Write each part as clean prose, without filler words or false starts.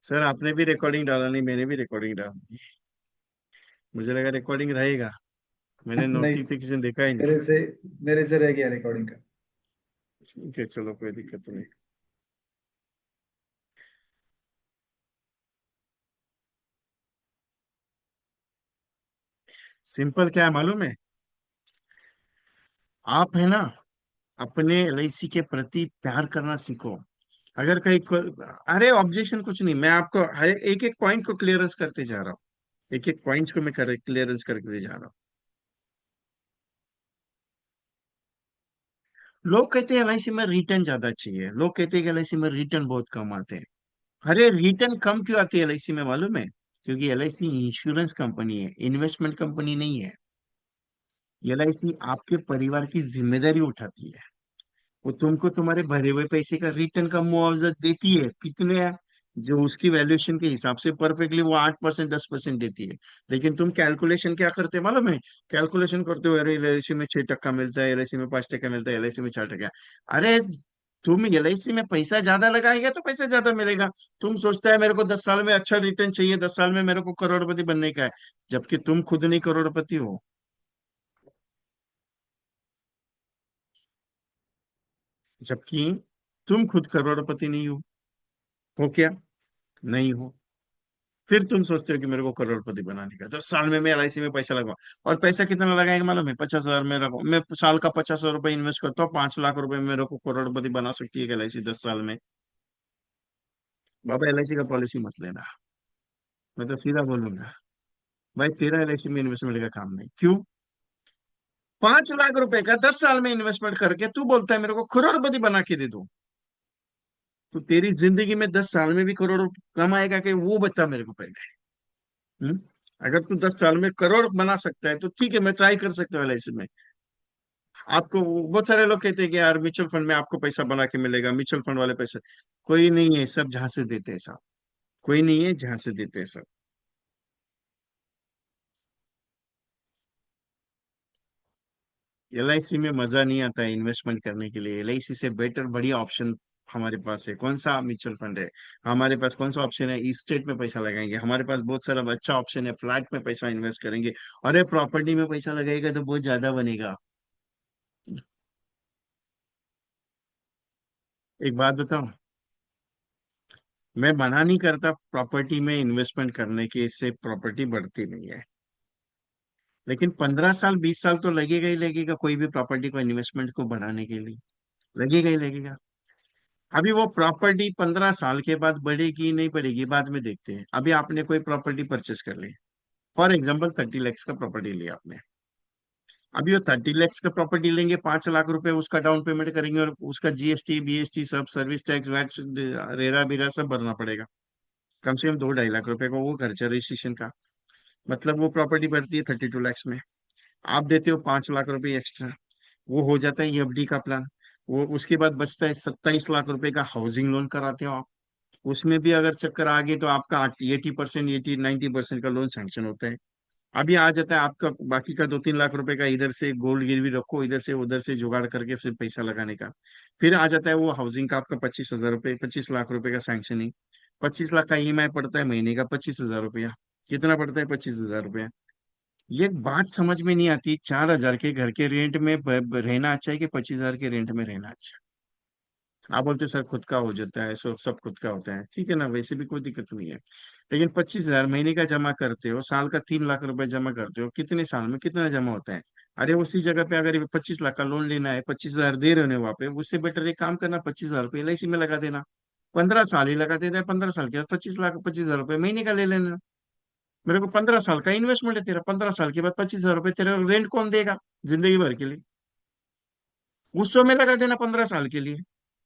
Sir आपने भी recording डाला नहीं, मैंने भी रिकॉर्डिंग डाला। मुझे लगा रिकॉर्डिंग रहेगा। मैंने नहीं, नोटिफिकेशन देखा ही नहीं। मेरे से मेरे से रह गया रिकॉर्डिंग का। ठीक है, चलो कोई दिक्कत नहीं। सिंपल क्या है मालूम है? आप है ना, अपने एलआईसी के प्रति प्यार करना सीखो। अगर अरे ऑब्जेक्शन कुछ नहीं, मैं आपको एक एक पॉइंट को क्लियरेंस करते जा रहा हूँ। एक एक पॉइंट को मैं क्लियरेंस करते जा रहा हूँ। लोग कहते हैं एलआईसी में रिटर्न ज्यादा चाहिए, लोग कहते हैं कि एलआईसी में रिटर्न बहुत कम आते हैं। अरे रिटर्न कम क्यों आती है एलआईसी में मालूम है? क्योंकि एलआईसी इंश्योरेंस कंपनी है, इन्वेस्टमेंट कंपनी नहीं है। एलआईसी आपके परिवार की जिम्मेदारी उठाती है। वो तुमको तुम्हारे भरे हुए पैसे का रिटर्न का मुआवजा देती है। कितने है? जो उसकी वैल्यूएशन के हिसाब से परफेक्टली वो 8% 10% देती है। लेकिन तुम कैलकुलेशन क्या करते हो मालूम है? कैलकुलेशन करते हो, अरे एलआईसी में 6% मिलता है, एलआईसी में 5% मिलता है, एलआईसी में 4%। अरे तुम एलआईसी में पैसा ज्यादा लगाएगा तो पैसा ज्यादा मिलेगा। तुम सोचता है मेरे को 10 साल में अच्छा रिटर्न चाहिए, 10 साल में मेरे को करोड़पति बनने का है। जबकि तुम खुद नहीं करोड़पति हो। जबकि तुम खुद करोड़पति नहीं हो क्या? नहीं हो। फिर तुम सोचते हो कि मेरे को करोड़पति बनाने का, 10 साल में मैं एलआईसी में पैसा लगाऊं। और पैसा कितना लगाएंगे मालूम है? 50,000 में रखो, मैं साल का 50,000 रुपये इन्वेस्ट करता हूँ, 5 लाख रुपए मेरे को करोड़पति बना सकती है एलआईसी 10 साल में। बाबा एलआईसी का पॉलिसी मत लेना। मैं तो सीधा बोलूंगा, भाई तेरा एलआईसी में इन्वेस्टमेंट का काम नहीं। क्यों? 5 लाख रुपए का 10 साल में इन्वेस्टमेंट करके तू बोलता है मेरे को करोड़पति बना के दे दो। तो तेरी जिंदगी में 10 साल में भी करोड़ कमाएगा कि वो बता मेरे को पहले। हम्म? अगर तू 10 साल में करोड़ बना सकता है तो ठीक है, मैं ट्राई कर सकता हूँ एलआईसी में। आपको बहुत सारे लोग कहते हैं कि यार म्यूचुअल फंड में आपको पैसा बना के मिलेगा, म्यूचुअल फंड वाले पैसे। कोई नहीं है, सब जहां से देते हैं सब। कोई नहीं है जहां से देते हैं सब। एलआईसी में मजा नहीं आता है इन्वेस्टमेंट करने के लिए। एलआईसी से बेटर बढ़िया ऑप्शन हमारे पास है। कौन सा म्यूचुअल फंड है? हमारे पास कौन सा ऑप्शन है? स्टेट में पैसा लगाएंगे, हमारे पास बहुत सारा अच्छा ऑप्शन है, फ्लैट में पैसा इन्वेस्ट करेंगे। अरे प्रॉपर्टी में पैसा लगाएगा तो बहुत ज्यादा बनेगा। एक बात बताऊं, मैं मना नहीं करता प्रॉपर्टी में इन्वेस्टमेंट करने के, इससे प्रॉपर्टी बढ़ती नहीं है। लेकिन 15 साल 20 साल तो लगेगा ही लगेगा कोई भी प्रॉपर्टी को इन्वेस्टमेंट को बढ़ाने के लिए। लगेगा ही लगेगा। अभी वो प्रॉपर्टी 15 साल के बाद बढ़ेगी नहीं बढ़ेगी बाद में देखते हैं। अभी आपने कोई प्रॉपर्टी परचेस कर ली, फॉर एग्जाम्पल 30 लाख का प्रॉपर्टी लिया आपने। अभी वो 30 लाख का प्रॉपर्टी लेंगे, 5 लाख रुपए उसका डाउन पेमेंट करेंगे, और उसका जीएसटी बीएसटी सब सर्विस टैक्स वैट रेरा बीरा सब भरना पड़ेगा। कम से कम 2 ढाई लाख रुपए का वो खर्चा रजिस्ट्रेशन का। मतलब वो प्रॉपर्टी बढ़ती है 32 लैक्स में। आप देते हो 5 लाख रुपए एक्स्ट्रा। वो हो जाता है एफडी का प्लान। वो उसके बाद बचता है 27 लाख रुपए का हाउसिंग लोन कराते हो आप। उसमें भी अगर चक्कर आ गए तो आपका 80% 90% का लोन सैंक्शन होता है। अभी आ जाता है आपका बाकी का 2-3 लाख रुपए का, इधर से गोल्ड गिरवी रखो, इधर से उधर से जुगाड़ करके फिर पैसा लगाने का। फिर आ जाता है वो हाउसिंग का आपका 25,000 रुपये, 25 लाख रुपए का सैंक्शनिंग। 25 लाख का ईएमआई पड़ता है महीने का 25,000 रुपया। कितना पड़ता है? 25,000 रुपया। ये बात समझ में नहीं आती, 4,000 के घर के रेंट में रहना अच्छा है कि 25,000 के रेंट में रहना अच्छा है? आप बोलते हो सर खुद का हो जाता है, सब खुद का होता है, ठीक है ना, वैसे भी कोई दिक्कत नहीं है। लेकिन 25,000 महीने का जमा करते हो, साल का 3 लाख रुपए जमा करते हो, कितने साल में कितना जमा होता है? अरे उसी जगह पे अगर 25 लाख का लोन लेना है, 25,000 दे रहे हो वहां पे, उससे बेटर एक काम करना, 25,000 रुपये एलआईसी में लगा देना। 15 साल ही लगा देना है, 15 साल के बाद 25 लाख 25,000 रुपये महीने का ले लेना। मेरे को 15 साल का इन्वेस्टमेंट है तेरा, 15 साल के बाद 25,000 रुपये तेरा रेंट कौन देगा जिंदगी भर के लिए? उस समय लगा देना 15 साल के लिए।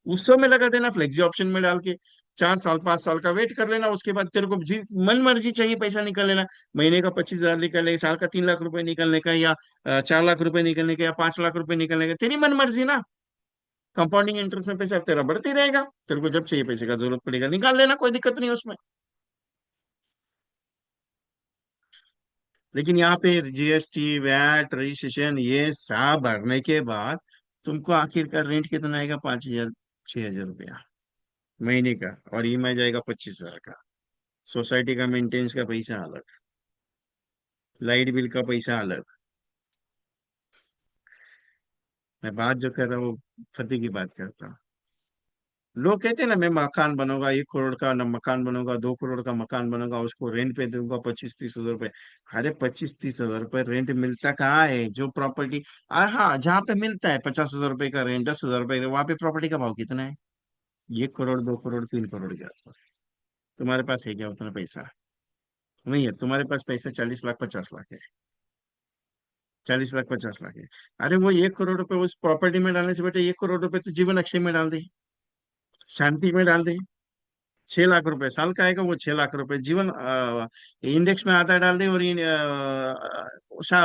उस समय लगा देना फ्लेक्सी ऑप्शन में डाल के। 4 साल 5 साल का वेट कर लेना, उसके बाद तेरे को मन मर्जी चाहिए पैसा निकल लेना। महीने का 25,000 निकलने, साल का 3 लाख रुपए निकलने का, या 4 लाख रुपए निकलने का, या 5 लाख रुपए निकलने का, तेरी मन मर्जी ना। कंपाउंडिंग इंटरेस्ट में पैसा तेरा बढ़ते रहेगा। तेरे को जब चाहिए पैसे का जरूरत पड़ेगा निकाल लेना, कोई दिक्कत नहीं उसमें। लेकिन यहाँ पे जीएसटी वैट रजिस्ट्रेशन ये सब भरने के बाद तुमको आखिरकार रेंट कितना आएगा? 5,000 6,000 रुपया महीने का, और ईएमआई जाएगा 25,000 का। सोसाइटी का मेंटेनेंस का पैसा अलग, लाइट बिल का पैसा अलग। मैं बात जो कर रहा हूँ, फतेह की बात करता हूँ। लोग कहते हैं ना, मैं मकान बनूंगा 1 करोड़ का, न मकान बनूंगा 2 करोड़ का मकान बनूंगा, उसको रेंट पे दूंगा 25-30 हजार रुपए। अरे 25-30 हजार रुपए रेंट मिलता कहाँ है? जो प्रॉपर्टी, हाँ, जहाँ पे मिलता है 50 हजार रुपए का रेंट, 10 हजार रुपए का, वहां पे प्रॉपर्टी का भाव कितना है? 1 करोड़, 2 करोड़, 3 करोड़ के आसपास। तुम्हारे पास है क्या उतना पैसा? नहीं है। तुम्हारे पास पैसा 40 लाख 50 लाख है। 40 लाख 50 लाख है। अरे वो 1 करोड़ रुपए उस प्रॉपर्टी में डालने से बेटे 1 करोड़ रुपए तो जीवन अक्षय में डाल दे, शांति में डाल दे। 6 लाख रुपए साल का आएगा, वो 6 लाख रुपए जीवन इंडेक्स में आधा डाल दे, और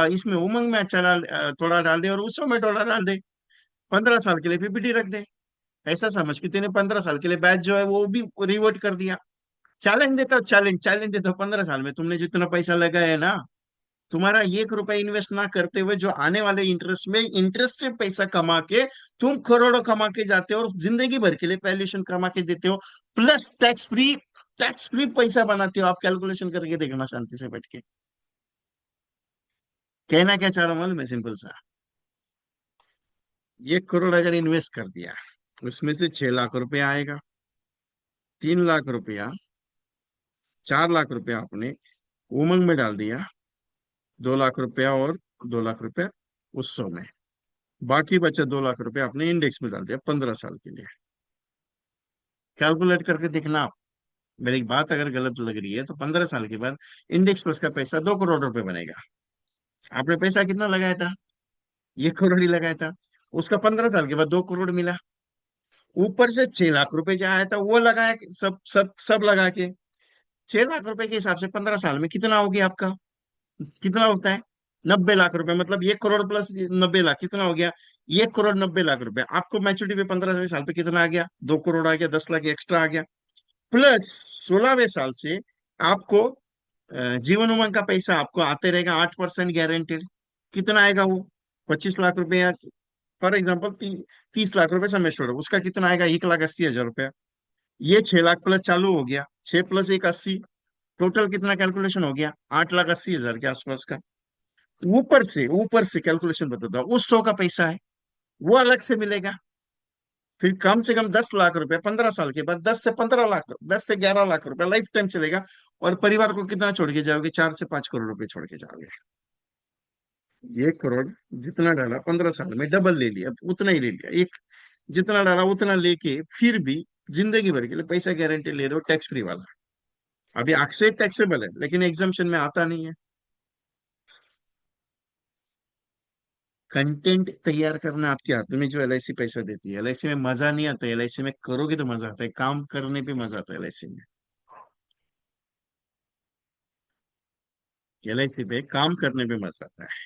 इसमें उमंग में अच्छा थोड़ा डाल दे, और उत्सव में थोड़ा डाल दे। 15 साल के लिए पीपीटी रख दे। ऐसा समझ कि तेने 15 साल के लिए बैच जो है वो भी रिवर्ट कर दिया। चैलेंज देता हूँ, चैलेंज चैलेंज देता हूँ, 15 साल में तुमने जितना पैसा लगाया है ना, तुम्हारा 1 रुपए इन्वेस्ट ना करते हुए जो आने वाले इंटरेस्ट में, इंटरेस्ट से पैसा कमा के तुम करोड़ों कमा के जाते हो, और जिंदगी भर के लिए वैल्यूएशन कमा के देते हो, प्लस टैक्स फ्री पैसा बनाते हो। आप कैलकुलेशन करके देखना शांति से बैठ के। कहना क्या चाह रहा हूं मालूम है? सिंपल सा, 1 करोड़ अगर इन्वेस्ट कर दिया, उसमें से 6 लाख रुपया आएगा, 3 लाख रुपया, 4 लाख रुपया आपने उमंग में डाल दिया, 2 लाख रुपया, और 2 लाख रुपया उत्सव में, बाकी बचे 2 लाख रुपया आपने इंडेक्स में डाल दिया 15 साल के लिए। कैलकुलेट करके देखना आप। मेरी बात अगर गलत लग रही है तो 15 साल के बाद इंडेक्स प्लस का पैसा 2 करोड़ रुपए बनेगा। आपने पैसा कितना लगाया था? 1 करोड़ ही लगाया था। उसका 15 साल के बाद 2 करोड़ मिला। ऊपर से 6 लाख रुपए जो आया था वो लगाया, सब सब सब लगा के 6 लाख रुपए के हिसाब से 15 साल में कितना हो गया आपका? कितना होता है? 90 लाख रुपए। मतलब 1 करोड़ प्लस 90 लाख कितना हो गया? 1 करोड़ 90 लाख रुपए। आपको मैच्योरिटी पे 15वें साल पे कितना आ गया? 2 करोड़ आ गया, 10 लाख एक्स्ट्रा आ गया। प्लस 16वें साल से आपको जीवन उमंग का पैसा आपको आते रहेगा, 8% गारंटेड। कितना आएगा वो? 25 लाख रुपए, या फॉर एग्जाम्पल 30 लाख रुपए समय छोड़ो, उसका कितना आएगा? 1,80,000 रुपया। ये 6 लाख प्लस चालू हो गया, 6 + 1 80। टोटल कितना कैलकुलेशन हो गया? 8,80,000 के आसपास का। ऊपर से कैलकुलेशन बताता हूँ, उस 100 का पैसा है, वो अलग से मिलेगा। फिर कम से कम 10 लाख रुपए 15 साल के बाद, 10 से 15 लाख, 10 से 11 लाख रुपए लाइफ टाइम चलेगा। और परिवार को कितना छोड़ के जाओगे? 4 से 5 करोड़ रुपए छोड़ के जाओगे। 1 करोड़ जितना डाला 15 साल में डबल ले लिया, उतना ही ले लिया। एक जितना डाला उतना लेके फिर भी जिंदगी भर के लिए पैसा गारंटी ले रहे हो, टैक्स फ्री वाला। अभी अक्सर टैक्सेबल है लेकिन एग्जाम्पशन में आता नहीं है। कंटेंट तैयार करना आपके हाथ में, जो एलआईसी पैसा देती है। एलआईसी में मजा नहीं आता, एलआईसी में करोगे तो मजा आता है, काम करने पे मजा आता है एलआईसी में। एलआईसी पे काम करने पे मजा आता है।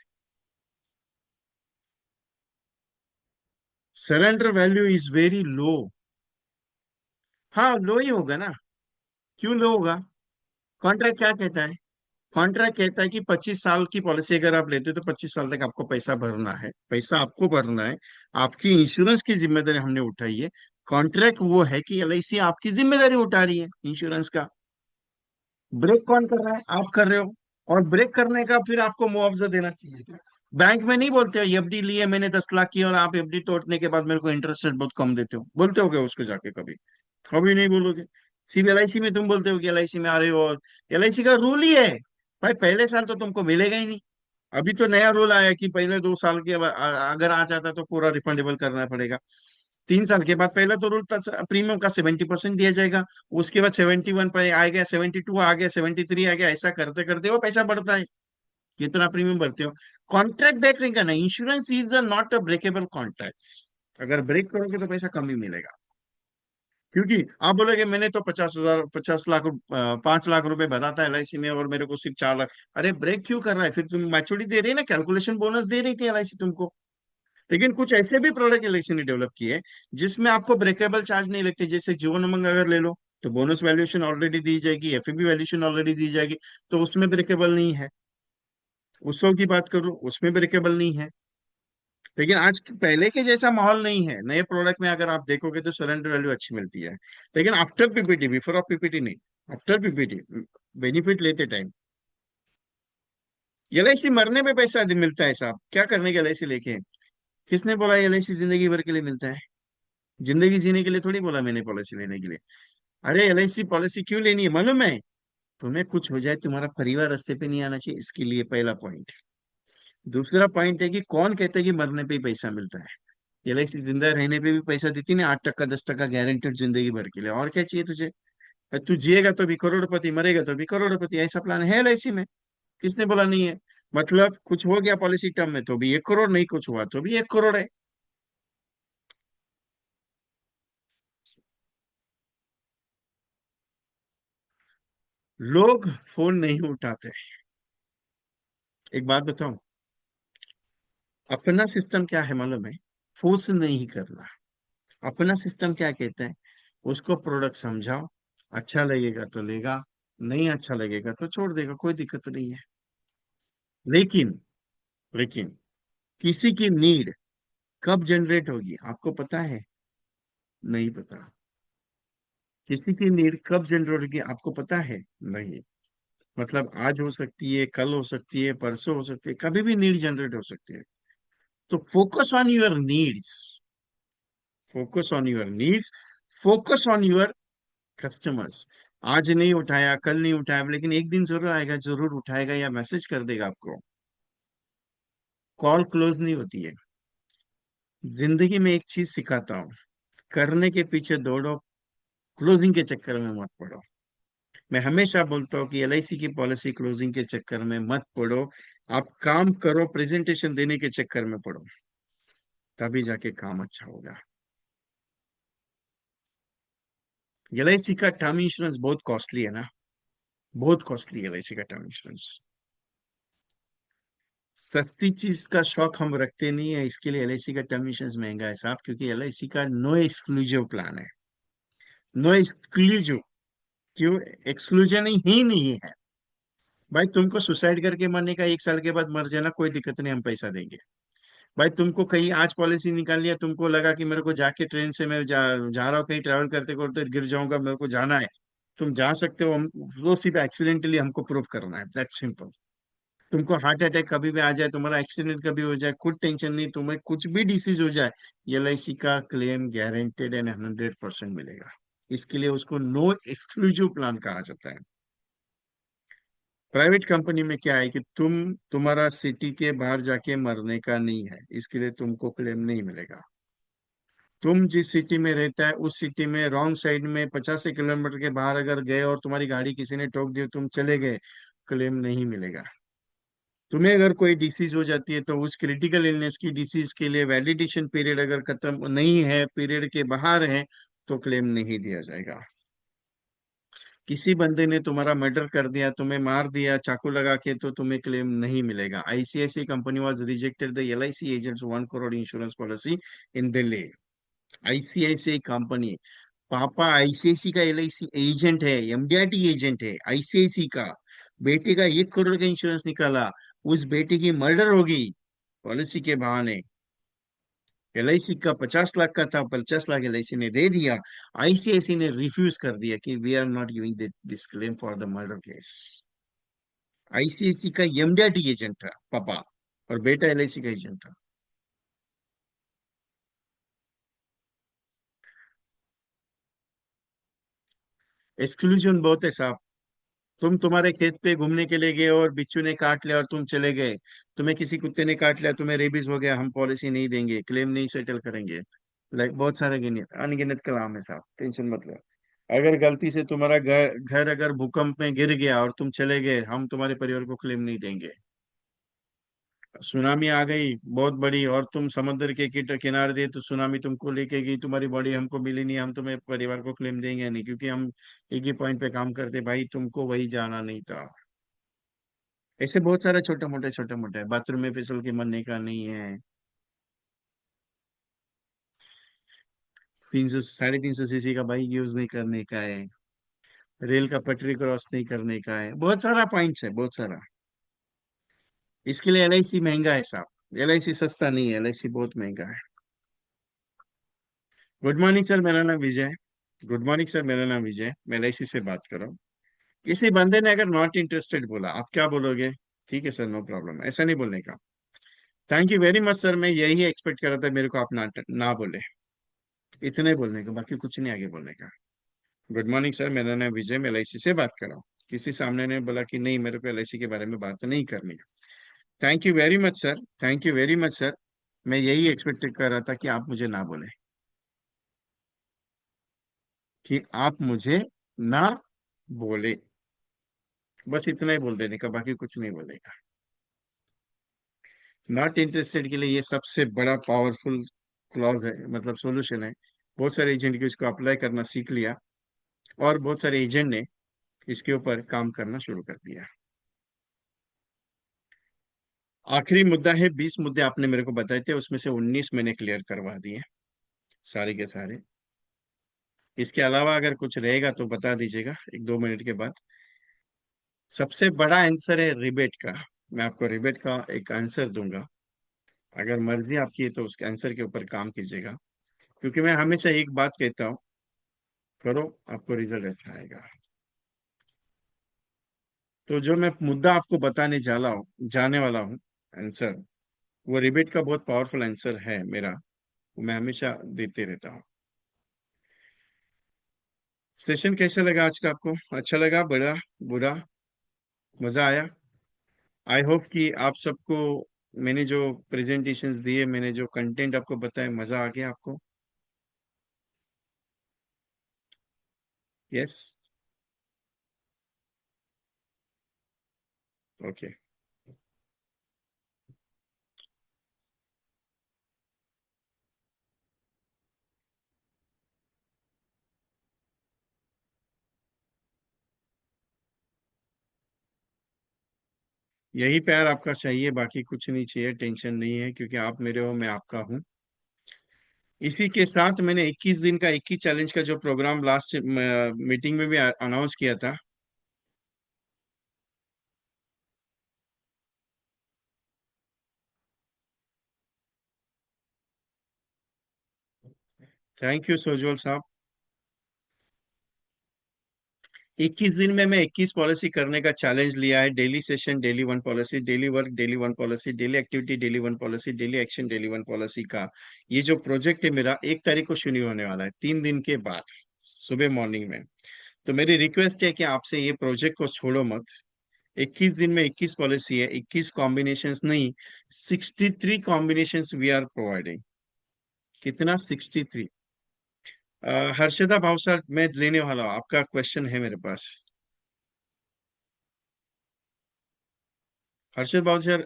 Surrender value is very low. हाँ, लो ही होगा ना। क्यों लो होगा? कॉन्ट्रैक्ट क्या कहता है? कॉन्ट्रैक्ट कहता है कि 25 साल की पॉलिसी अगर आप लेते हो तो 25 साल तक आपको पैसा भरना है, पैसा आपको भरना है। आपकी इंश्योरेंस की जिम्मेदारी हमने उठाई है। कॉन्ट्रैक्ट वो है कि एलआईसी आपकी जिम्मेदारी उठा रही है इंश्योरेंस का। ब्रेक कौन कर रहा है? आप कर रहे हो। और ब्रेक करने का फिर आपको मुआवजा देना चाहिए क्या? बैंक में नहीं बोलते हो एफडी लिए मैंने 10 लाख की, और आप एफडी तोड़ने के बाद मेरे को इंटरेस्ट रेट बहुत कम देते हो? बोलते हो क्या उसको जाके कभी? कभी नहीं बोलोगे। सिर्फ एलआईसी में तुम बोलते हो कि एलआईसी में आ रहे हो, और एलआईसी का रूल ही है भाई, पहले साल तो तुमको मिलेगा ही नहीं। अभी तो नया रूल आया कि पहले 2 साल के अगर आ जाता तो पूरा रिफंडेबल करना पड़ेगा। 3 साल के बाद, पहले तो रूल था प्रीमियम का 70% दिया जाएगा, उसके बाद 71 पे आ गया, 72 आ गया, 73 आ गया, ऐसा करते करते वो पैसा बढ़ता है। कितना प्रीमियम भरते हो? कॉन्ट्रैक्ट ब्रेक नहीं करना। Insurance is not a breakable contract. अगर ब्रेक करोगे तो पैसा कम ही मिलेगा। क्योंकि आप बोलोगे मैंने तो 50,000, 50 लाख, 5 लाख रुपए भरा था एलआईसी में, और मेरे को सिर्फ 4 लाख। अरे ब्रेक क्यों कर रहा है? फिर तुम मैच्योरिटी दे रही है ना, कैलकुलेशन बोनस दे रही थी एलआईसी तुमको। लेकिन कुछ ऐसे भी प्रोडक्ट एलआईसी ने डेवलप किए हैं जिसमें आपको ब्रेकेबल चार्ज नहीं लगते। जैसे जीवन उमंग अगर ले लो तो बोनस वैल्यूएशन ऑलरेडी दी जाएगी, एफबी वैल्यूएशन ऑलरेडी दी जाएगी, तो उसमें ब्रेकेबल नहीं है। उत्सव की बात करूं, उसमें ब्रेकेबल नहीं है। लेकिन आज पहले के जैसा माहौल नहीं है। नए प्रोडक्ट में अगर आप देखोगे तो सरेंडर वैल्यू अच्छी मिलती है, लेकिन after PPT, before of PPT नहीं। आफ्टर पीपीटी, बेनिफिट लेते टाइम। एलआईसी मरने में पैसा मिलता है साहब, क्या करने के एलआईसी लेके? किसने बोला एलआईसी जिंदगी भर के लिए मिलता है? जिंदगी जीने के लिए थोड़ी बोला मैंने पॉलिसी लेने के लिए। अरे एलआईसी पॉलिसी क्यों लेनी है मालूम है? तुम्हें कुछ हो जाए, तुम्हारा परिवार रास्ते पे नहीं आना चाहिए, इसके लिए पहला पॉइंट। दूसरा पॉइंट है कि कौन कहता है कि मरने पे ही पैसा मिलता है? एलआईसी जिंदा रहने पे भी पैसा देती ना, 8% 10% गारंटेड जिंदगी भर के लिए, और क्या चाहिए तुझे? तू जिएगा तो भी करोड़पति, मरेगा तो भी करोड़पति, ऐसा प्लान है एलआईसी में। किसने बोला नहीं है? मतलब कुछ हो गया पॉलिसी टर्म में तो भी 1 करोड़, नहीं कुछ हुआ तो भी 1 करोड़ है। लोग फोन नहीं उठाते। एक बात बताऊं, अपना सिस्टम क्या है मालूम है? फोर्स नहीं करना। अपना सिस्टम क्या कहता है? उसको प्रोडक्ट समझाओ, अच्छा लगेगा तो लेगा, नहीं अच्छा लगेगा तो छोड़ देगा, कोई दिक्कत नहीं है। लेकिन लेकिन किसी की नीड कब जनरेट होगी आपको पता है? नहीं पता। किसी की नीड कब जनरेट होगी आपको पता है? नहीं। मतलब आज हो सकती है, कल हो सकती है, परसों हो सकती है, कभी भी नीड जनरेट हो सकती है। तो focus on your needs, focus on your needs, focus on your customers. आज नहीं उठाया, कल नहीं उठाया, लेकिन एक दिन जरूर आएगा, जरूर उठाएगा या मैसेज कर देगा आपको। कॉल क्लोज नहीं होती है। जिंदगी में एक चीज सिखाता हूँ, करने के पीछे दौड़ो, क्लोजिंग के चक्कर में मत पड़ो। मैं हमेशा बोलता हूँ कि एलआईसी की पॉलिसी क्लोजिंग के चक्कर में मत पड़ो। आप काम करो, प्रेजेंटेशन देने के चक्कर में पड़ो, तभी जाके काम अच्छा होगा। एलआईसी का टर्म इंश्योरेंस बहुत कॉस्टली है ना, बहुत कॉस्टली है एलआईसी का टर्म इंश्योरेंस। सस्ती चीज का शौक हम रखते नहीं है, इसके लिए एलआईसी का टर्म इंश्योरेंस महंगा है साहब, क्योंकि एलआईसी का नो एक्सक्लूसिव प्लान है। No exclusive. क्यों? एक्सक्लूजन ही नहीं है। भाई तुमको सुसाइड करके मरने का, 1 साल के बाद मर जाना, कोई दिक्कत नहीं, हम पैसा देंगे। भाई तुमको कहीं आज पॉलिसी निकाल लिया, तुमको लगा कि मेरे को जाके ट्रेन से मैं जा रहा हूँ कहीं ट्रैवल करते करते गिर जाऊंगा, मेरे को जाना है, तुम जा सकते हो। हम वो सिर्फ एक्सीडेंटली हमको प्रूव करना है, दैट सिंपल। तुमको हार्ट अटैक कभी भी आ जाए, तुम्हारा एक्सीडेंट कभी हो जाए, कुछ टेंशन नहीं, तुम्हें कुछ भी डिसीज हो जाए, एलआईसी का क्लेम गारंटेड एंड 100% मिलेगा। इसके लिए उसको नो एक्सक्लूसिव प्लान कहा जाता है। प्राइवेट कंपनी में क्या है कि तुम्हारा सिटी के बाहर जाके मरने का नहीं है, इसके लिए तुमको क्लेम नहीं मिलेगा। तुम जिस सिटी में रहता है उस सिटी में रॉन्ग साइड में 50 किलोमीटर के बाहर अगर गए और तुम्हारी गाड़ी किसी ने ठोक दी, तुम चले गए, क्लेम नहीं मिलेगा। तुम्हें अगर कोई डिसीज हो जाती है तो उस क्रिटिकल इलनेस की डिसीज के लिए वैलिडेशन पीरियड अगर खत्म नहीं है, पीरियड के बाहर है, तो क्लेम नहीं दिया जाएगा। किसी बंदे ने तुम्हारा मर्डर कर दिया, तुम्हें मार दिया चाकू लगा के, तो तुम्हें क्लेम नहीं मिलेगा। ICIC company was rejected the LIC agents 1 crore insurance policy in Delhi. ICICI company, पापा आईसीआईसी का एलआईसी एजेंट है, एमडीआरटी एजेंट है आईसीआईसी का। बेटे का 1 करोड़ का इंश्योरेंस निकाला, उस बेटे की मर्डर होगी पॉलिसी के बहाने। एलआईसी का 50 लाख का था, 50 लाख एलआईसी ने दे दिया, आईसीआईसी ने रिफ्यूज कर दिया कि we are not giving this claim for the murder case. ICIC का एमडीआरटी एजेंट था पापा, और बेटा एलआईसी का एजेंट था। एक्सक्लूजन बहुत है साहब। तुम्हारे खेत पे घूमने के लिए गए और बिच्छू ने काट लिया और तुम चले गए, तुम्हें किसी कुत्ते ने काट लिया, तुम्हें रेबीज हो गया, हम पॉलिसी नहीं देंगे, क्लेम नहीं सेटल करेंगे। लाइक बहुत सारे गिनित अनगिनत कलाम है साहब, टेंशन मत लो। अगर गलती से तुम्हारा घर घर अगर भूकंप में गिर गया और तुम चले गए, हम तुम्हारे परिवार को क्लेम नहीं देंगे। सुनामी आ गई बहुत बड़ी और तुम समुद्र के किनारे थे, तो सुनामी तुमको लेके गई, तुम्हारी बॉडी हमको मिली नहीं, हम तुम्हें परिवार को क्लेम देंगे नहीं, क्योंकि हम एक ही पॉइंट पे काम करते, भाई तुमको वही जाना नहीं था। ऐसे बहुत सारे छोटे मोटे बाथरूम में फिसल के मरने का नहीं है। 300 350 सीसी का बाइक यूज नहीं करने का है। रेल का पटरी क्रॉस नहीं करने का है, बहुत सारा पॉइंट्स है, बहुत सारा। इसके लिए एलआईसी महंगा है साहब, एलआईसी सस्ता नहीं है, एलआईसी बहुत महंगा है। गुड मॉर्निंग सर, मेरा नाम विजय है। गुड मॉर्निंग सर, मेरा नाम विजय है, मैं एलआईसी से बात कर रहा हूँ। किसी बंदे ने अगर नॉट इंटरेस्टेड बोला, आप क्या बोलोगे? ठीक है सर, नो प्रॉब्लम, ऐसा नहीं बोलने का। Thank you very much sir, मैं यही एक्सपेक्ट कर रहा था, मेरे को आप ना बोले। इतना ही बोलने का, बाकी कुछ नहीं आगे बोलने का। गुड मॉर्निंग सर, मेरा नाम विजय, मैं एलआईसी से बात कर रहा हूँ। किसी सामने ने बोला कि नहीं, मेरे को एलआईसी के बारे में बात नहीं करनी है। Thank you very much sir, thank you very much sir. मैं यही एक्सपेक्ट कर रहा था कि आप मुझे ना बोले, कि आप मुझे ना बोले। बस इतना ही बोल देने का, बाकी कुछ नहीं बोलेगा। नॉट इंटरेस्टेड के लिए ये सबसे बड़ा पावरफुल क्लॉज है, मतलब सॉल्यूशन है। बहुत सारे एजेंट के इसको अप्लाई करना सीख लिया, और बहुत सारे एजेंट ने इसके ऊपर काम करना शुरू कर दिया। आखिरी मुद्दा है, 20 मुद्दे आपने मेरे को बताए थे, उसमें से 19 मैंने क्लियर करवा दिए, सारे के सारे। इसके अलावा अगर कुछ रहेगा तो बता दीजिएगा 1-2 मिनट के बाद। सबसे बड़ा आंसर है रिबेट का। मैं आपको रिबेट का एक आंसर दूंगा, अगर मर्जी आपकी है तो उसके आंसर के ऊपर काम कीजिएगा। क्योंकि मैं हमेशा एक बात कहता हूँ, करो, आपको रिजल्ट अच्छा आएगा। तो जो मैं मुद्दा आपको बताने जाने वाला हूँ, आंसर, वो रिबेट का बहुत पावरफुल आंसर है मेरा, वो मैं हमेशा देते रहता हूँ। सेशन कैसा लगा आज का आपको? अच्छा लगा, बड़ा, बुरा, मजा आया? आई होप कि आप सबको मैंने जो प्रेजेंटेशंस दिए, मैंने जो कंटेंट आपको बताया, मजा आ गया आपको? यस। ओके। यही प्यार आपका चाहिए, बाकी कुछ नहीं चाहिए, टेंशन नहीं है, क्योंकि आप मेरे हो, मैं आपका हूँ। इसी के साथ मैंने 21 दिन का 21 चैलेंज का जो प्रोग्राम लास्ट मीटिंग में भी अनाउंस किया था। थैंक यू सोजल साहब। 21 दिन में मैं 21 पॉलिसी करने का चैलेंज लिया है। Daily session, daily one policy, daily work, daily one policy, daily activity, daily one policy, daily action, daily one policy का ये जो प्रोजेक्ट है मेरा, 1 तारीख को शुरू होने वाला है, 3 दिन के बाद, सुबह मॉर्निंग में। तो मेरी रिक्वेस्ट है कि आपसे ये प्रोजेक्ट को छोड़ो मत। 21 दिन में 21 पॉलिसी है, 21 कॉम्बिनेशंस नहीं, 63 कॉम्बिनेशंस वी आर प्रोवाइडिंग। कितना? 63। हर्षदा भावसार, मैं लेने वाला हूँ, आपका क्वेश्चन है मेरे पास। हर्षद भावसार,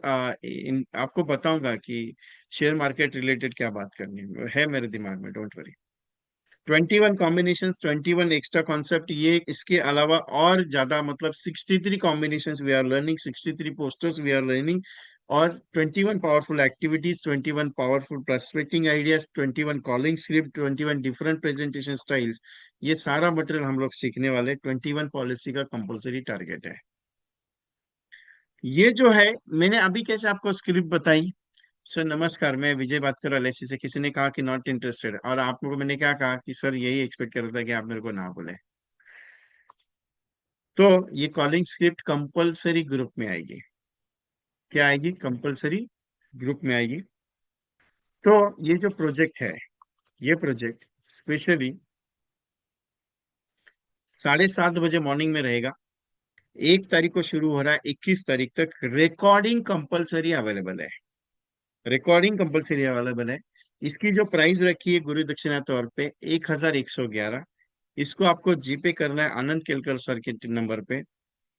आपको बताऊंगा कि शेयर मार्केट रिलेटेड क्या बात करनी है मेरे दिमाग में, don't worry. 21 combination, 21 extra concept, ये इसके अलावा और ज्यादा, मतलब 63 combination we are learning, 63 posters we are learning, और 21 powerful activities, 21 powerful prospecting ideas, 21 calling script, 21 different presentation styles. ये सारा मटेरियल हम लोग सीखने वाले। 21 पॉलिसी का कंपलसरी टारगेट है। ये जो है, मैंने अभी कैसे आपको स्क्रिप्ट बताई। सर नमस्कार, मैं विजय बात कर रहा हूँ एलआईसी से। किसी ने कहा कि नॉट इंटरेस्टेड, और आप लोगों को मैंने क्या कहा कि सर यही एक्सपेक्ट कर रहा था कि आप मेरे को ना बोले। तो ये कॉलिंग स्क्रिप्ट कंपलसरी ग्रुप में आएगी। क्या आएगी? कंपलसरी ग्रुप में आएगी। तो ये जो प्रोजेक्ट है, ये प्रोजेक्ट स्पेशली 7:30 बजे मॉर्निंग में रहेगा। 1 तारीख को शुरू हो रहा है, 21 तारीख तक रिकॉर्डिंग कंपलसरी अवेलेबल है। रिकॉर्डिंग कंपलसरी अवेलेबल है। इसकी जो प्राइस रखी है गुरु दक्षिणा तौर पे 1111। इसको आपको जीपे करना है आनंद केलकर सर के नंबर पे,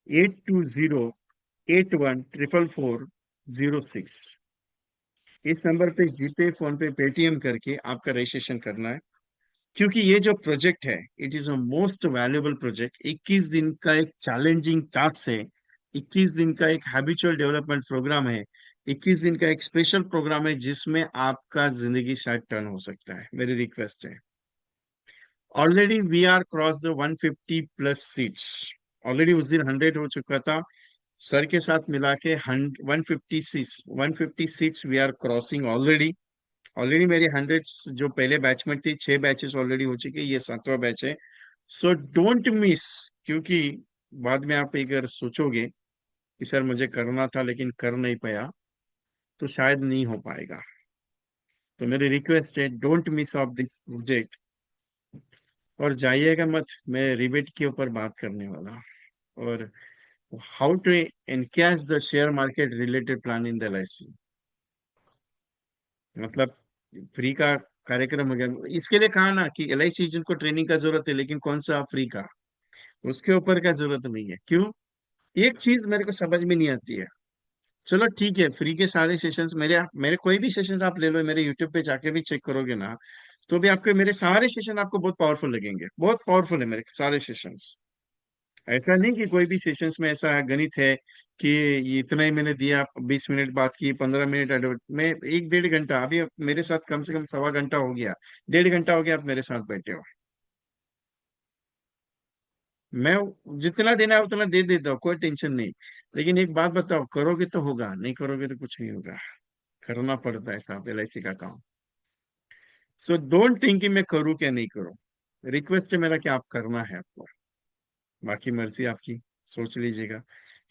8208144406। इस नंबर पे जीपे, फोन पे, पेटीएम करके आपका रजिस्ट्रेशन करना है। क्योंकि ये जो प्रोजेक्ट है, it is a most valuable project. 21 दिन का एक चैलेंजिंग टास्क है, 21 दिन का एक हैबिचुअल डेवलपमेंट प्रोग्राम है, 21 दिन का एक स्पेशल प्रोग्राम है, जिसमें आपका जिंदगी शायद टर्न हो सकता है। मेरी रिक्वेस्ट है, already we are cross the 150+ seats. Already उस दिन 100 हो चुका था, सर के साथ मिला के 150 seats we are crossing already. Already मेरी 100 जो पहले बैच में थी, 6 बैचेस ऑलरेडी हो चुके, ये 7वां बैच है। सो डोंट मिस, क्योंकि बाद में आप एक अगर सोचोगे कि सर मुझे करना था लेकिन कर नहीं पाया, तो शायद नहीं हो पाएगा। तो मेरी रिक्वेस्ट है, don't miss of this project. और जाइएगा मत, मैं रिबेट के ऊपर बात करने वाला, और how to encash the share market related plan in the LIC। मतलब फ्री का कार्यक्रम हो गया, इसके लिए कहा ना कि LIC एजेंट को ट्रेनिंग का जरूरत है, लेकिन कौन सा फ्री का, उसके ऊपर का जरूरत नहीं है। क्यों? एक चीज मेरे को समझ में नहीं आती है। चलो ठीक है, फ्री के सारे सेशंस मेरे मेरे कोई भी सेशंस आप ले लो, मेरे यूट्यूब पे जाके भी चेक करोगे ना, तो भी आपके मेरे सारे सेशन आपको बहुत पावरफुल लगेंगे, बहुत पावरफुल है मेरे सारे सेशंस। ऐसा नहीं कि कोई भी सेशंस में ऐसा गणित है कि ये इतना ही मैंने दिया, 20 मिनट बात की, 15 मिनट मैं 1 1.5 घंटा, अभी आप मेरे साथ कम से कम सवा घंटा हो गया, 1.5 घंटा हो गया आप मेरे साथ बैठे हो। मैं जितना देना है उतना दे देता हूँ, कोई टेंशन नहीं। लेकिन एक बात बताओ, करोगे तो होगा, नहीं करोगे तो कुछ नहीं होगा। करना पड़ता है साहब LIC का काम। सो डोंट थिंक कि मैं करूँ क्या नहीं करूँ। रिक्वेस्ट है मेरा कि आप करना है आपको, बाकी मर्जी आपकी, सोच लीजिएगा।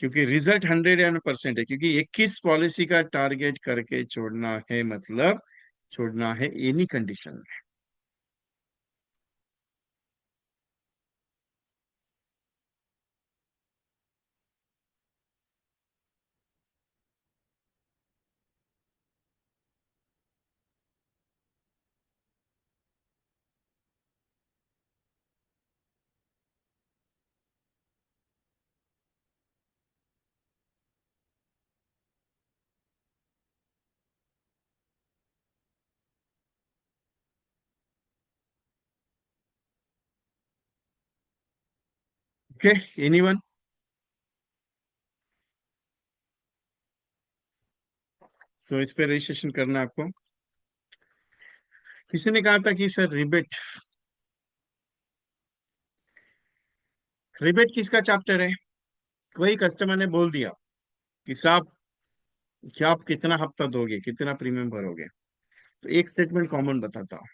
क्योंकि रिजल्ट 100% है, क्योंकि 21 पॉलिसी का टारगेट करके छोड़ना है, मतलब छोड़ना है एनी कंडीशन में। Okay, anyone? तो इस पे रजिस्ट्रेशन करना है आपको। किसी ने कहा था कि सर रिबेट, रिबेट किसका चैप्टर है? कोई कस्टमर ने बोल दिया कि साहब, क्या आप कितना हफ्ता दोगे, कितना प्रीमियम भरोगे? तो एक स्टेटमेंट कॉमन बताता हूँ,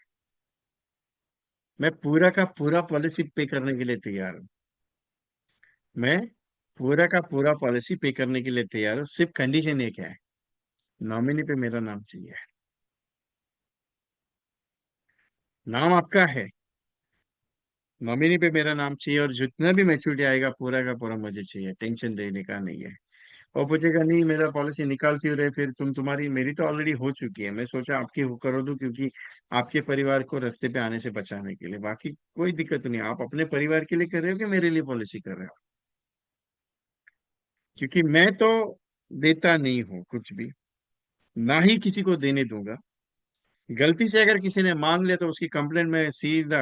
मैं पूरा का पूरा पॉलिसी पे करने के लिए तैयार हूँ। मैं पूरा का पूरा पॉलिसी पे करने के लिए तैयार हूँ, सिर्फ कंडीशन एक है, नॉमिनी पे मेरा नाम चाहिए। नाम आपका है, नॉमिनी पे मेरा नाम चाहिए, और जितना भी मैच्योरिटी आएगा पूरा का पूरा मुझे चाहिए, टेंशन लेने का नहीं है। और पूछेगा नहीं मेरा पॉलिसी निकाल क्यों रहे, फिर तुम, तुम्हारी मेरी तो ऑलरेडी हो चुकी है, मैं सोचा आपकी वो करो दूं, क्योंकि आपके परिवार को रास्ते पे आने से बचाने के लिए, बाकी कोई दिक्कत नहीं। आप अपने परिवार के लिए कर रहे हो कि मेरे लिए पॉलिसी कर रहे हो? क्योंकि मैं तो देता नहीं हूँ कुछ भी, ना ही किसी को देने दूंगा। गलती से अगर किसी ने मांग लिया तो उसकी कंप्लेंट मैं सीधा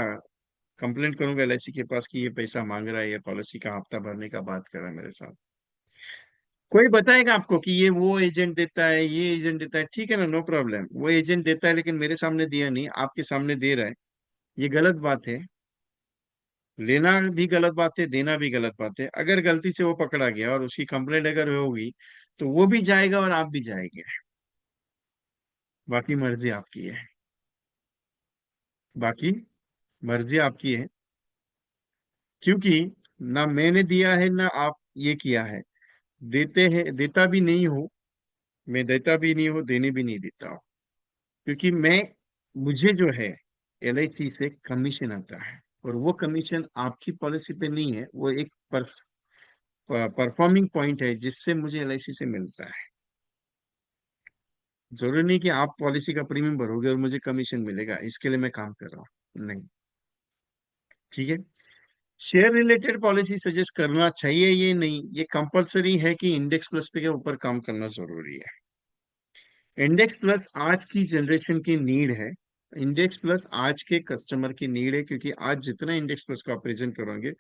कंप्लेंट करूंगा LIC के पास कि ये पैसा मांग रहा है, ये पॉलिसी का हफ्ता भरने का बात कर रहा है मेरे साथ। कोई बताएगा आपको कि ये वो एजेंट देता है, ये एजेंट देता है, ठीक है ना, नो प्रॉब्लम, वो एजेंट देता है लेकिन मेरे सामने दिया नहीं, आपके सामने दे रहा है, ये गलत बात है। लेना भी गलत बात है, देना भी गलत बात है। अगर गलती से वो पकड़ा गया और उसकी कंप्लेंट अगर होगी, तो वो भी जाएगा और आप भी जाएंगे। बाकी मर्जी आपकी है, बाकी मर्जी आपकी है। क्योंकि ना मैंने दिया है ना आप ये किया है, देते हैं, देता भी नहीं हूँ, मैं देता भी नहीं हूँ, देने भी नहीं देता हूँ। क्योंकि मैं, मुझे जो है LIC से कमीशन आता है, और वो कमीशन आपकी पॉलिसी पे नहीं है, वो एक परफॉर्मिंग पॉइंट है जिससे मुझे LIC से मिलता है। जरूरी नहीं कि आप पॉलिसी का प्रीमियम भरोगे और मुझे कमीशन मिलेगा, इसके लिए मैं काम कर रहा हूँ, नहीं। ठीक है। शेयर रिलेटेड पॉलिसी सजेस्ट करना चाहिए, ये नहीं, ये कंपलसरी है कि इंडेक्स प्लस पे के ऊपर काम करना जरूरी है। इंडेक्स प्लस आज की जनरेशन की नीड है, इंडेक्स प्लस आज के कस्टमर की नीड है, क्योंकि आज जितना इंडेक्स प्लस को आप प्रेजेंट करोगे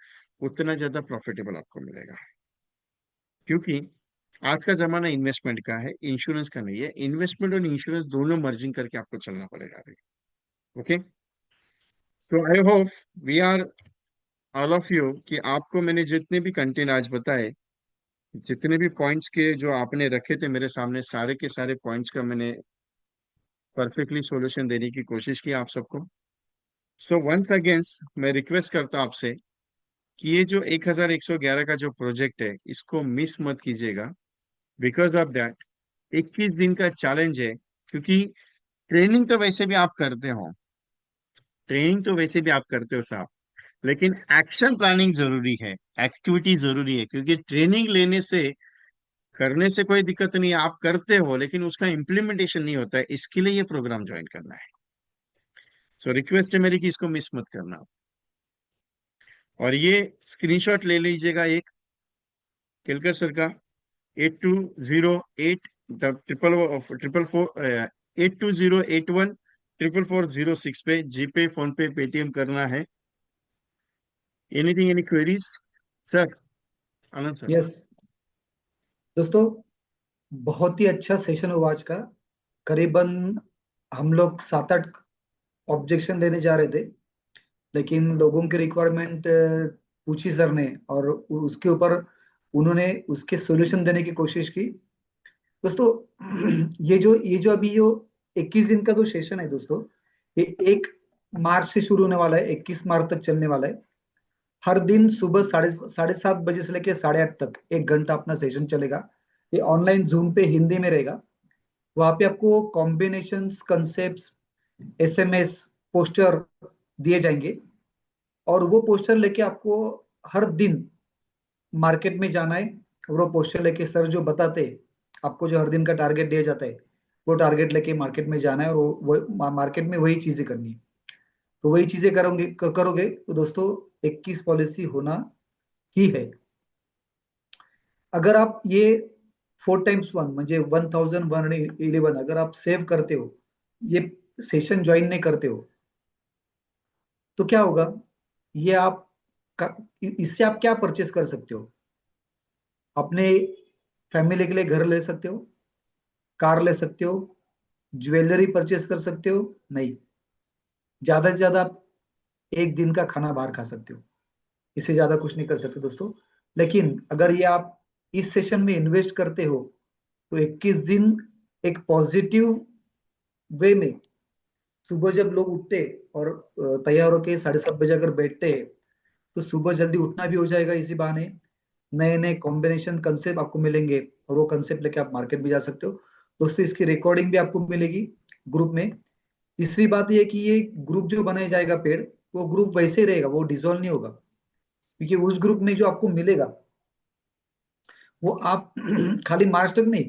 उतना ज्यादा प्रॉफिटेबल आपको मिलेगा। क्योंकि आज का जमाना इन्वेस्टमेंट का है, इंश्योरेंस का नहीं है। इन्वेस्टमेंट और इंश्योरेंस दोनों मर्जिंग करके आपको चलना पड़ेगा अभी। ओके। तो I hope we are all of you कि आपको मैंने जितने भी कंटेंट आज बताए, जितने भी पॉइंट्स के जो आपने रखे थे मेरे सामने, सारे के सारे पॉइंट्स का मैंने परफेक्टली सॉल्यूशन देने की कोशिश की आप सबको। सो वंस अगेन मैं रिक्वेस्ट करता हूं आपसे कि ये जो 1111 का जो प्रोजेक्ट है इसको मिस मत कीजिएगा। बिकॉज ऑफ दैट 21 दिन का चैलेंज है। क्योंकि ट्रेनिंग तो वैसे भी आप करते हो, ट्रेनिंग तो वैसे भी आप करते हो साहब, लेकिन एक्शन प्लानिंग जरूरी है, एक्टिविटी जरूरी है। क्योंकि ट्रेनिंग लेने से, करने से कोई दिक्कत नहीं है, आप करते हो लेकिन उसका इम्प्लीमेंटेशन नहीं होता है, इसके लिए ये प्रोग्राम ज्वाइन करना है। सो रिक्वेस्ट है मेरी कि इसको मिस मत करना। और ये स्क्रीनशॉट ले लीजिएगा एक, केलकर सर का, 8208 ट्रिपल फोर 8208144406 पे जीपे, फोन पे, पेटीएम करना है। Anything, any queries sir? Anand sir. Yes दोस्तों, बहुत ही अच्छा सेशन हुआ आज का। करीबन हम लोग 7-8 ऑब्जेक्शन लेने जा रहे थे, लेकिन लोगों की रिक्वायरमेंट पूछी सर ने, और उसके ऊपर उन्होंने उसके सॉल्यूशन देने की कोशिश की। दोस्तों, ये जो अभी जो 21 दिन का जो सेशन है दोस्तों, ये 1 मार्च से शुरू होने वाला है, 21 मार्च तक चलने वाला है। हर दिन सुबह साढ़े साढ़े 7 बजे से लेकर 8:30 तक 1 घंटा अपना सेशन चलेगा। ये ऑनलाइन जूम पे हिंदी में रहेगा। वहां पे आपको कॉम्बिनेशंस, कंसेप्ट, एसएमएस, पोस्टर दिए जाएंगे, और वो पोस्टर लेके आपको हर दिन मार्केट में जाना है। और वो पोस्टर लेके सर जो बताते हैं, आपको जो हर दिन का टारगेट दिया जाता है, वो टारगेट लेके मार्केट में जाना है, और वो मार्केट में वही चीजें करनी है। तो वही चीजें करोगे तो दोस्तों 21 पॉलिसी होना ही है। अगर आप ये 4x1 म्हणजे 1111 अगर आप सेव करते हो, ये सेशन ज्वाइन नहीं करते हो, तो क्या होगा? ये आप इससे आप क्या परचेस कर सकते हो? अपने फैमिली के लिए घर ले सकते हो, कार ले सकते हो, ज्वेलरी परचेस कर सकते हो। नहीं, ज्यादा से ज्यादा आप एक दिन का खाना बाहर खा सकते हो। इससे ज्यादा कुछ नहीं कर सकते दोस्तों। लेकिन अगर ये आप इस सेशन में इन्वेस्ट करते हो, तो 21 दिन एक पॉजिटिव वे में, सुबह जब लोग उठते और तैयार होके 7:30 बजे अगर बैठते हैं, तो सुबह जल्दी उठना भी हो जाएगा इसी बहाने। नए नए कॉम्बिनेशन कंसेप्ट आपको मिलेंगे, और वो कंसेप्ट लेके आप मार्केट में जा सकते हो। दोस्तों, इसकी रिकॉर्डिंग भी आपको मिलेगी ग्रुप में। तीसरी बात ये कि ये ग्रुप जो बनाया जाएगा पेड़, वो ग्रुप वैसे ही रहेगा, वो डिसॉल्व नहीं होगा। क्योंकि उस ग्रुप में जो आपको मिलेगा, वो आप खाली मार्च तक नहीं,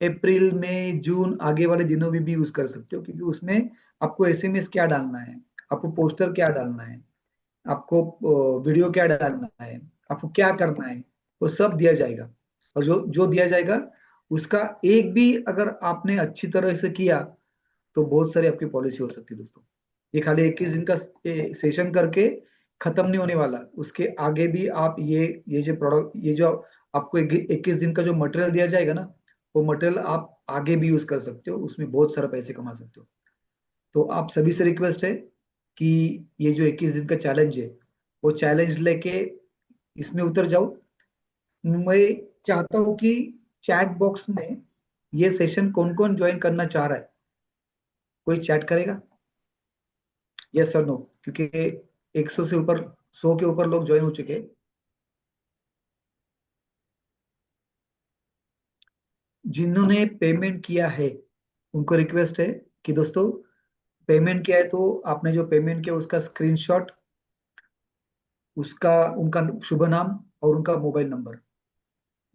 अप्रैल मई जून आगे वाले दिनों में भी यूज कर सकते हो। क्योंकि उसमें आपको एसएमएस क्या डालना है, आपको पोस्टर क्या डालना है, आपको वीडियो क्या डालना है, आपको क्या करना है, वो सब दिया जाएगा। और जो जो दिया जाएगा, उसका एक भी अगर आपने अच्छी तरह से किया, तो बहुत सारी आपकी पॉलिसी हो सकती है दोस्तों। ये खाली 21 दिन का सेशन करके खत्म नहीं होने वाला। उसके आगे भी आप ये जो प्रोडक्ट, ये जो आपको 21 दिन का जो मटेरियल दिया जाएगा ना, वो मटेरियल आप आगे भी यूज कर सकते हो, उसमें बहुत सारा पैसे कमा सकते हो। तो आप सभी से रिक्वेस्ट है कि ये जो 21 दिन का चैलेंज है, वो चैलेंज लेके इसमें उतर जाओ। मैं चाहता हूँ कि चैट बॉक्स में ये सेशन कौन कौन ज्वाइन करना चाह रहा है, कोई चैट करेगा? यस और नो, क्योंकि 100 से ऊपर, 100 के ऊपर लोग ज्वाइन हो चुके हैं। जिन्होंने पेमेंट किया है, उनको रिक्वेस्ट है कि दोस्तों, पेमेंट किया है तो आपने जो पेमेंट किया उसका स्क्रीनशॉट, उसका, उनका शुभ नाम और उनका मोबाइल नंबर,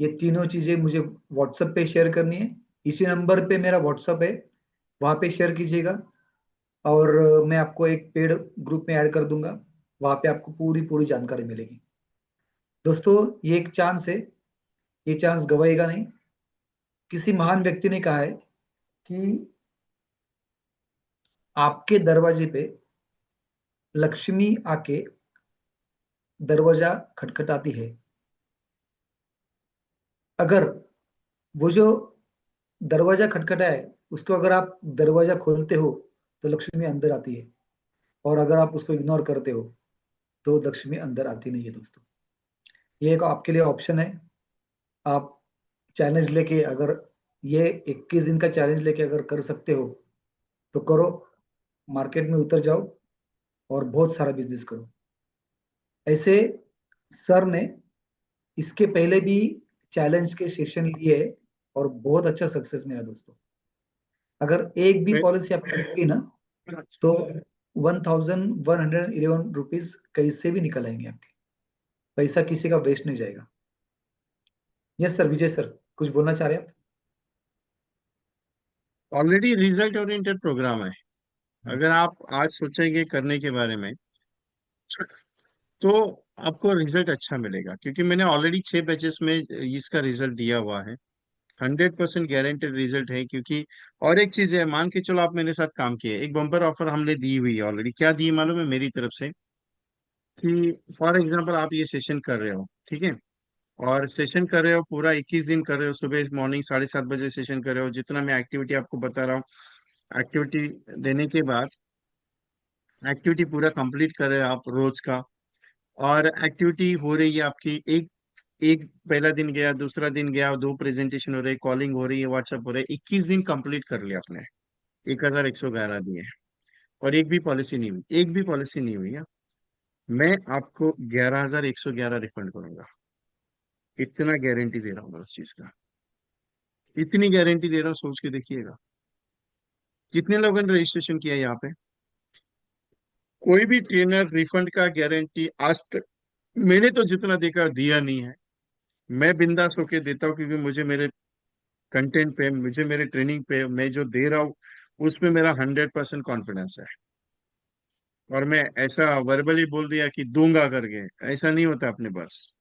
ये तीनों चीजें मुझे व्हाट्सएप पे शेयर करनी है। इसी नंबर पे मेरा व्हाट्सएप है, वहां पे शेयर कीजिएगा। और मैं आपको एक पेड ग्रुप में ऐड कर दूंगा, वहां पे आपको पूरी पूरी जानकारी मिलेगी। दोस्तों, ये एक चांस है, ये चांस गवाएगा नहीं। किसी महान व्यक्ति ने कहा है कि आपके दरवाजे पे लक्ष्मी आके दरवाजा खटखटाती है। अगर वो जो दरवाजा खटखटा है, उसको अगर आप दरवाजा खोलते हो, तो लक्ष्मी अंदर आती है। और अगर आप उसको इग्नोर करते हो, तो लक्ष्मी अंदर आती नहीं है दोस्तों। ये एक आपके लिए ऑप्शन है। आप चैलेंज लेके, अगर ये 21 दिन का चैलेंज लेके अगर कर सकते हो, तो करो, मार्केट में उतर जाओ और बहुत सारा बिजनेस करो। ऐसे सर ने इसके पहले भी चैलेंज के सेशन लिए है और बहुत अच्छा सक्सेस मिला दोस्तों। अगर एक भी मैं पॉलिसी आपकी होगी ना, तो 1111 रुपीज कहीं से भी निकल आएंगे आपके। पैसा किसी का वेस्ट नहीं जाएगा। यस सर, विजय सर, कुछ बोलना चाह रहे हैं आप? ऑलरेडी रिजल्ट ओरिएंटेड प्रोग्राम है। अगर आप आज सोचेंगे करने के बारे में, तो आपको रिजल्ट अच्छा मिलेगा, क्योंकि मैंने ऑलरेडी 6 बैचेस में इसका रिजल्ट दिया हुआ है। 100% गारंटेड रिजल्ट है। क्योंकि और एक चीज है, मान के चलो आप मेरे साथ काम किए, एक बम्पर ऑफर हमने दी हुई है ऑलरेडी। क्या दी है मालूम है मेरी तरफ से? कि फॉर एग्जांपल आप ये सेशन कर रहे हो, ठीक है, और सेशन कर रहे हो पूरा 21 दिन कर रहे हो, सुबह मॉर्निंग 7:30 बजे सेशन कर रहे हो, जितना मैं एक्टिविटी आपको बता रहा हूँ, एक्टिविटी देने के बाद एक्टिविटी पूरा कंप्लीट कर रहे हो आप रोज का। और एक्टिविटी हो रही है आपकी, एक एक पहला दिन गया, दूसरा दिन गया, 2 प्रेजेंटेशन हो रही, कॉलिंग हो रही है, व्हाट्सएप हो रहा है, 21 दिन कंप्लीट कर लिया आपने। 1111 दिए, और एक भी पॉलिसी नहीं हुई, एक भी पॉलिसी नहीं हुई है। मैं आपको 11,111 रिफंड करूंगा। इतना गारंटी दे रहा हूँ मैं उस चीज का। इतनी गारंटी दे रहा हूँ, सोच के देखिएगा। कितने लोगों ने रजिस्ट्रेशन किया यहाँ पे? कोई भी ट्रेनर रिफंड का गारंटी आज तक मैंने तो जितना देखा दिया नहीं है। मैं बिंदास होके देता हूँ, क्योंकि मुझे मेरे कंटेंट पे, मुझे मेरे ट्रेनिंग पे, मैं जो दे रहा हूँ उसमें मेरा 100% कॉन्फिडेंस है। और मैं ऐसा वर्बली बोल दिया कि दूंगा करके, ऐसा नहीं होता अपने पास।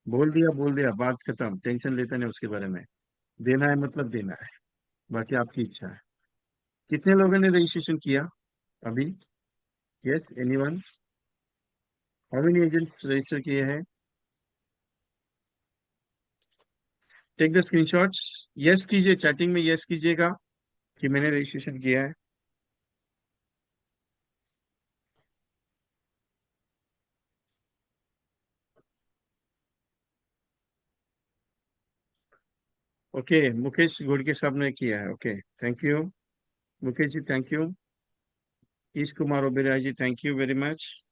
बोल दिया, बात खत्म, टेंशन लेते नहीं उसके बारे में। देना है मतलब देना है, बाकी आपकी इच्छा है। कितने लोगों ने रजिस्ट्रेशन किया अभी? Yes, anyone? How many agents register किए हैं? Take the screenshots. यस कीजिए, चैटिंग में यस कीजिएगा कि मैंने रजिस्ट्रेशन किया है। ओके, मुकेश गुड़के साहब ने किया है। Okay, thank you Mukesh ji, thank you. Ish Kumar Oberoi ji, thank you very much.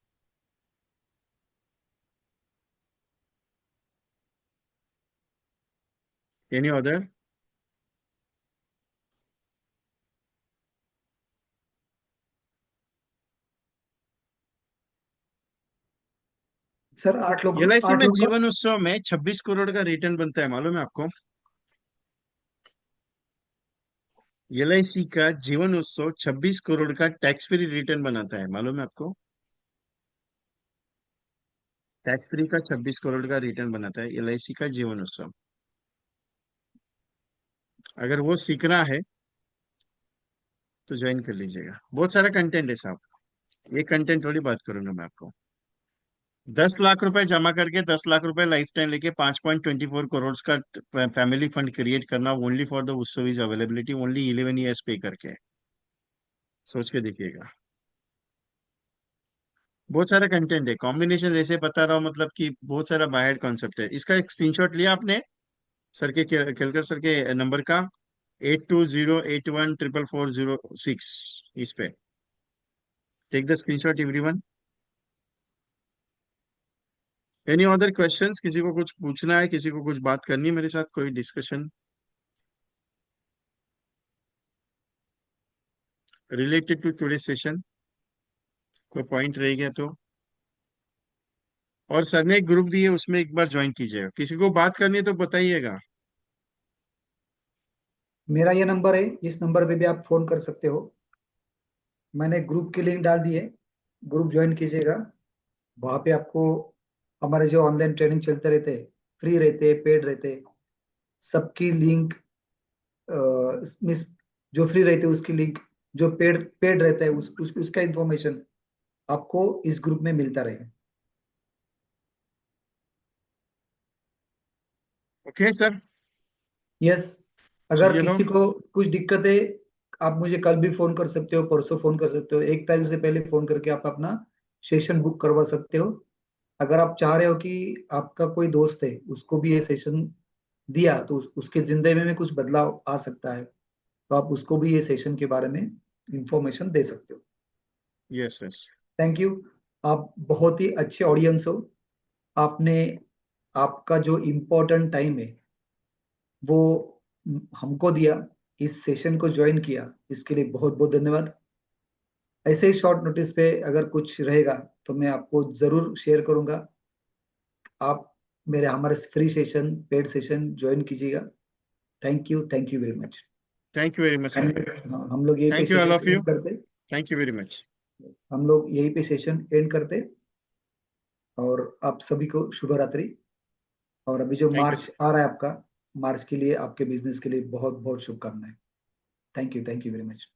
Any other? Sir 8 लोग, एलआईसी आठ में लोग का। जीवन उत्सव में 26 करोड़ का रिटर्न बनता है, मालूम है आपको? एलआईसी का जीवन उत्सव 26 करोड़ का टैक्स फ्री रिटर्न बनाता है, मालूम है आपको? टैक्स फ्री का 26 करोड़ का रिटर्न बनाता है एलआईसी का जीवन उत्सव। अगर वो सीखना है तो ज्वाइन कर लीजिएगा। बहुत सारा कंटेंट है साहब, ये कंटेंट थोड़ी बात करूंगा मैं आपको। 10 लाख रुपए जमा करके 10 लाख रुपए लाइफ टाइम लेके 5.24 करोड़ का फैमिली फंड क्रिएट करना, ओनली फॉर द उत्सव इज अवेलेबिलिटी, ओनली 11 ईयर्स पे करके। सोच के देखिएगा। बहुत सारा कंटेंट है, कॉम्बिनेशन ऐसे बता रहा हूँ, मतलब कि बहुत सारा बायर्ड कॉन्सेप्ट है। इसका एक स्क्रीनशॉट लिया आपने सर के, केलकर सर के नंबर का, 8208144406, इस पे take the screenshot everyone. Any other questions? किसी को कुछ पूछना है, किसी को कुछ बात करनी है मेरे साथ, कोई discussion related to today session? कोई पॉइंट रह गया तो? और सर ने एक ग्रुप दिए, उसमें एक बार ज्वाइन कीजिएगा। किसी को बात करनी है तो बताइएगा। मेरा ये नंबर है, इस नंबर पे भी आप फोन कर सकते हो। मैंने ग्रुप की लिंक डाल दी है, ग्रुप ज्वाइन कीजिएगा। वहाँ पे आपको हमारे जो ऑनलाइन ट्रेनिंग चलते रहते हैं, फ्री रहते हैं, पेड रहते हैं, सबकी लिंक, इसमें जो फ्री रहते हैं उसकी लिंक, जो पेड पेड रहता है उसका इंफॉर्मेशन आपको इस ग्रुप में मिलता रहेगा। Okay sir. यस। अगर चलिए लो। किसी को कुछ दिक्कत है, आप मुझे कल भी फोन कर सकते हो, परसों फोन कर सकते हो, 1 तारीख से पहले फोन करके आप अपना सेशन बुक करवा सकते हो। अगर आप चाह रहे हो कि आपका कोई दोस्त है उसको भी ये सेशन दिया तो उसके जिंदगी में कुछ बदलाव आ सकता है, तो आप उसको भी ये सेशन के बारे में इंफॉर्मेशन दे सकते हो। Yes yes. Thank you. आप बहुत ही अच्छे ऑडियंस हो। आपने आपका जो इम्पोर्टेंट टाइम है वो हमको दिया, इस सेशन को ज्वाइन किया, इसके लिए बहुत बहुत धन्यवाद। ऐसे ही शॉर्ट नोटिस पे अगर कुछ रहेगा तो मैं आपको जरूर शेयर करूंगा। आप मेरे हमारे free session, paid session join कीजिएगा। Thank you very much. Thank you very much sir. हम लोग यहीं पे thank you all session of you. End करते। Thank you very much. हम लोग यहीं पे सेशन एंड करते। और आप सभी को शुभ रात्रि। और अभी जो थैंक यू मार्च सर। आ रहा है आपका, मार्च के लिए, आपके बिजनेस के लिए बहुत बहुत शुभकामनाएं। Thank you very much.